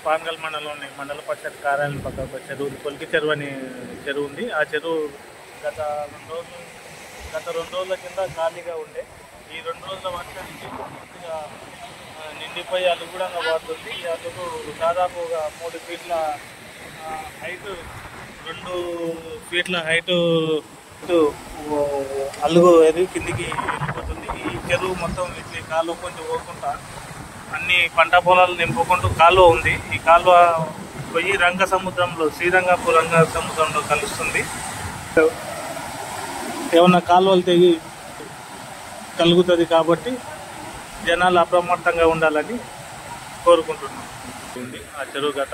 పాంగల్ మండలంలోని మండల పరిషత్ కార్యాలయం పక్క ఒక చెరువు కొలికి చెరువు అని చెరువు ఉంది. ఆ చెరువు గత 2 రోజుల కింద ఖాళీగా ఉండే. ఈ 2 రోజుల వర్షానికి పూర్తిగా నిండిపోయి అలుగుడంగా పడుతుంది. ఈ అలుగు దాదాపు ఒక 3 ఫీట్ల హైట్, 2 ఫీట్ల హైట్ అలుగు కిందికి వెళ్ళిపోతుంది. ఈ చెరువు మొత్తం ఇట్లా కాలువ కొంచెం పోకుండా అన్ని పంట పొలాలు నింపుకుంటూ కాలువ ఉంది. ఈ కాలువ పోయి శ్రీరంగపూర్ రంగ సముద్రంలో కలుస్తుంది. ఏమన్నా కాలువలు తెగి కలుగుతుంది కాబట్టి జనాలు అప్రమత్తంగా ఉండాలని కోరుకుంటున్నాం. ఆ చెరువు గత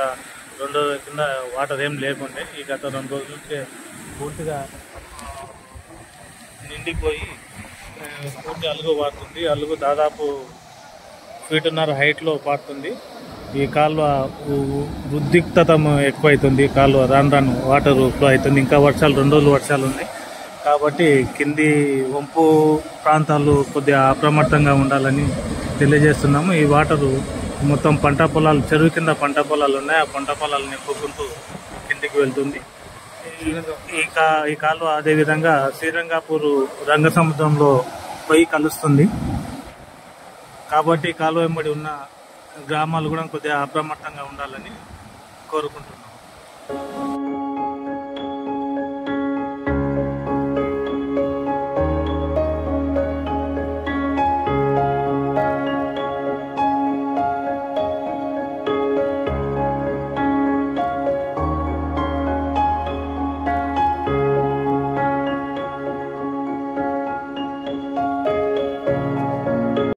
2 రోజుల కింద వాటర్ ఏం లేకుండే. ఈ గత 2 రోజుల నుంచి పూర్తిగా నిండిపోయి పూర్తి అలుగు పారుతుంది. అలుగు దాదాపు 1.5 ఫీట్ హైట్లో పారుతుంది. ఈ కాలువ ఉద్రిక్తత ఎక్కువైతుంది. కాలువ రాను వాటర్ ఫ్లో అవుతుంది. ఇంకా 2 రోజులు వర్షాలు ఉన్నాయి కాబట్టి కింది వంపు ప్రాంతాలు కొద్దిగా అప్రమత్తంగా ఉండాలని తెలియజేస్తున్నాము. ఈ వాటరు మొత్తం పంట పొలాలు, చెరువు కింద పంట పొలాలు ఉన్నాయి. ఆ పంట పొలాలు నింపుకుంటూ కిందికి వెళ్తుంది. ఈ కాలువ అదేవిధంగా శ్రీరంగపూర్ రంగ సముద్రంలో పోయి కలుస్తుంది కాబట్టి కాలువ వెంబడి ఉన్న గ్రామాలు కూడా కొద్దిగా అప్రమత్తంగా ఉండాలని కోరుకుంటున్నాం.